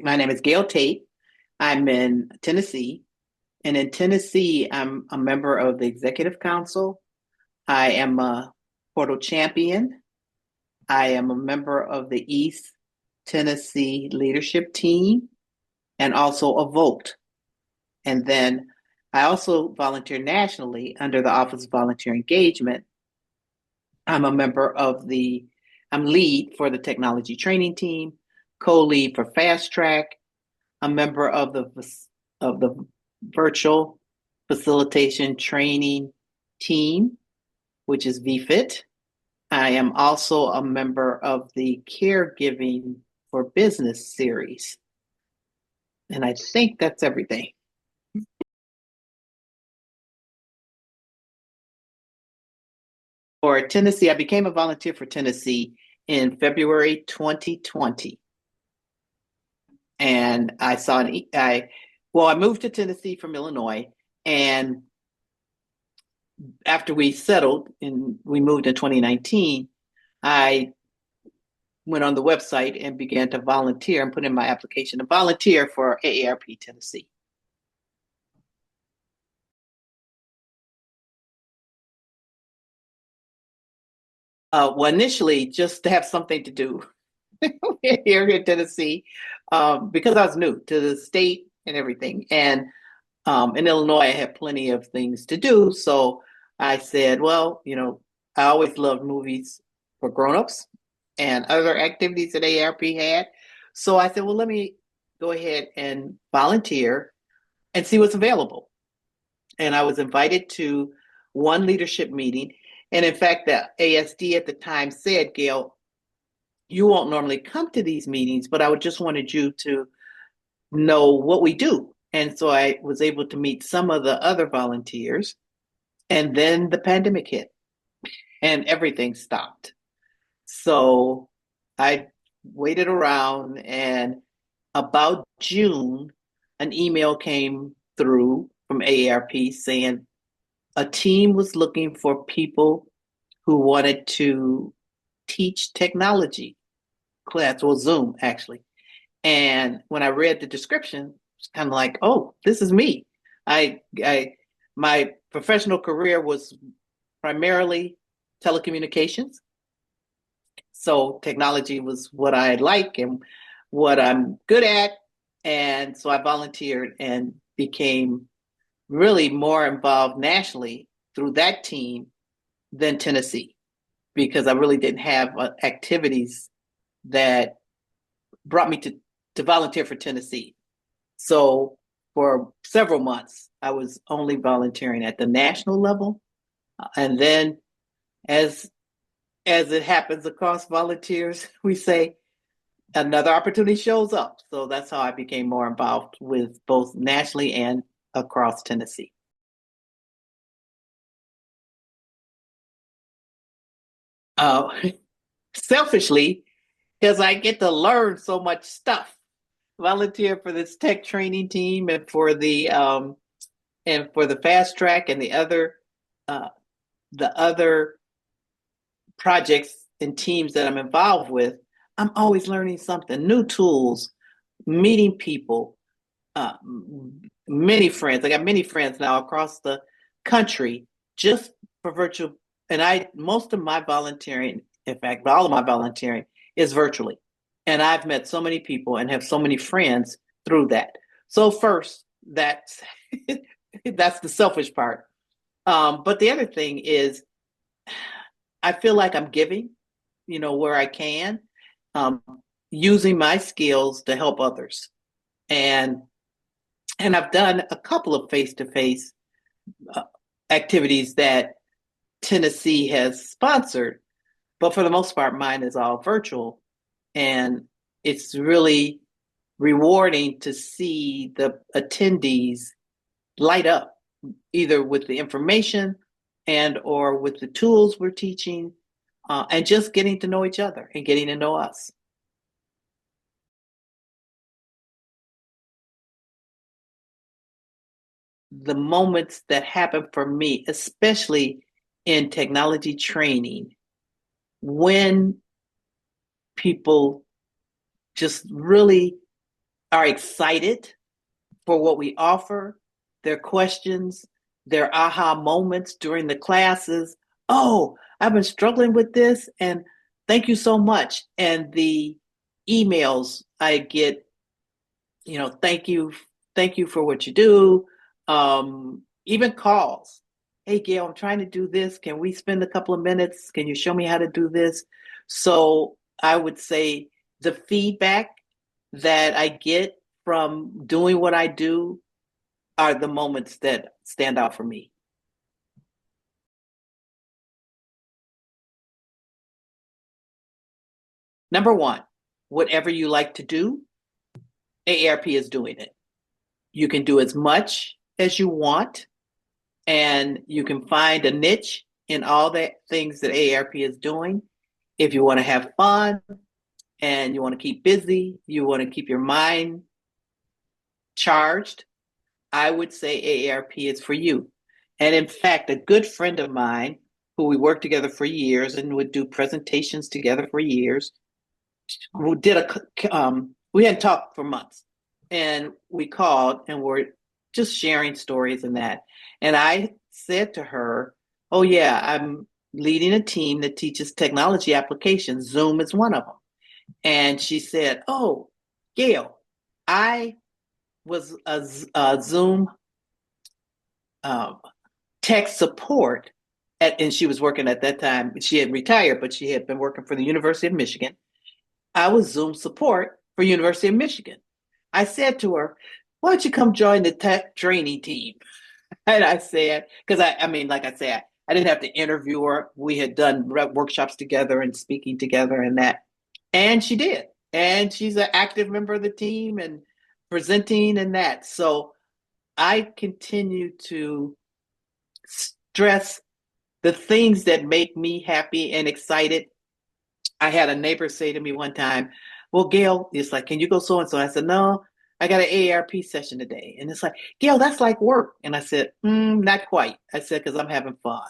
My name is Gail Tate. I'm in Tennessee. And in Tennessee, I'm a member of the Executive Council. I am a Portal Champion. I am a member of the East Tennessee Leadership Team and also a vote. And then I also volunteer nationally under the Office of Volunteer Engagement. I'm a member of I'm lead for the technology training team, co-lead for Fast Track, a member of the virtual facilitation training team, which is VFIT. I am also a member of the Caregiving for Business series. And I think that's everything. For Tennessee, I became a volunteer for Tennessee in February 2020. And I moved to Tennessee from Illinois. And after we settled and we moved in 2019, I went on the website and began to volunteer and put in my application to volunteer for AARP Tennessee. Well, initially, just to have something to do here in Tennessee, because I was new to the state and everything. And in Illinois, I had plenty of things to do. So I said, well, I always loved movies for grown-ups and other activities that AARP had. So I said, well, let me go ahead and volunteer and see what's available. And I was invited to one leadership meeting. And in fact, the ASD at the time said, Gail, you won't normally come to these meetings, but I would just wanted you to know what we do. And so I was able to meet some of the other volunteers. And then the pandemic hit and everything stopped. So I waited around, and about June, an email came through from AARP saying a team was looking for people who wanted to teach technology class, or Zoom actually. And when I read the description, it's kind of like, oh, this is me. I my professional career was primarily telecommunications. So technology was what I like and what I'm good at. And so I volunteered and became really more involved nationally through that team than Tennessee, because I really didn't have activities that brought me to volunteer for Tennessee. So for several months, I was only volunteering at the national level. And then as as it happens across volunteers, we say another opportunity shows up. So that's how I became more involved with both nationally and across Tennessee. Uh, Selfishly, because I get to learn so much stuff. Volunteer for this tech training team and for the fast track and uh, the other projects and teams that I'm involved with. I'm always learning something, new tools, meeting people, uh, many friends. I got many friends now across the country just for virtual. And most of my volunteering, in fact, all of my volunteering is virtually. And I've met so many people and have so many friends through that. So first, that's that's the selfish part. But the other thing is, I feel like I'm giving, where I can, um, using my skills to help others. And and I've done a couple of face-to-face activities that Tennessee has sponsored, but for the most part, mine is all virtual. And it's really rewarding to see the attendees light up, either with the information and or with the tools we're teaching, and just getting to know each other and getting to know us. The moments that happen for me, especially in technology training, when people just really are excited for what we offer, their questions, their aha moments during the classes. Oh, I've been struggling with this, and thank you so much. And the emails I get, thank you for what you do. Even calls. Hey, Gail, I'm trying to do this. Can we spend a couple of minutes? Can you show me how to do this? So I would say the feedback that I get from doing what I do are the moments that stand out for me. Number one, whatever you like to do, AARP is doing it. You can do as much as you want, and you can find a niche in all the things that AARP is doing. If you want to have fun and you want to keep busy, you want to keep your mind charged, I would say AARP is for you. And in fact, a good friend of mine who we worked together for years and would do presentations together for years, who did we hadn't talked for months, and we called and were just sharing stories and that. And I said to her, oh yeah, I'm leading a team that teaches technology applications. Zoom is one of them. And she said, oh, Gail, I was a Zoom tech support and she was working at that time. She had retired, but she had been working for the University of Michigan. I was Zoom support for University of Michigan. I said to her, why don't you come join the tech training team? And I said, because I mean, like I said, I didn't have to interview her. We had done workshops together and speaking together and that. And she did. And she's an active member of the team and presenting and that. So I continue to stress the things that make me happy and excited. I had a neighbor say to me one time, well, Gail, it's like, can you go so and so? I said, no, I got an AARP session today. And it's like, Gail, that's like work. And I said, not quite. I said, because I'm having fun.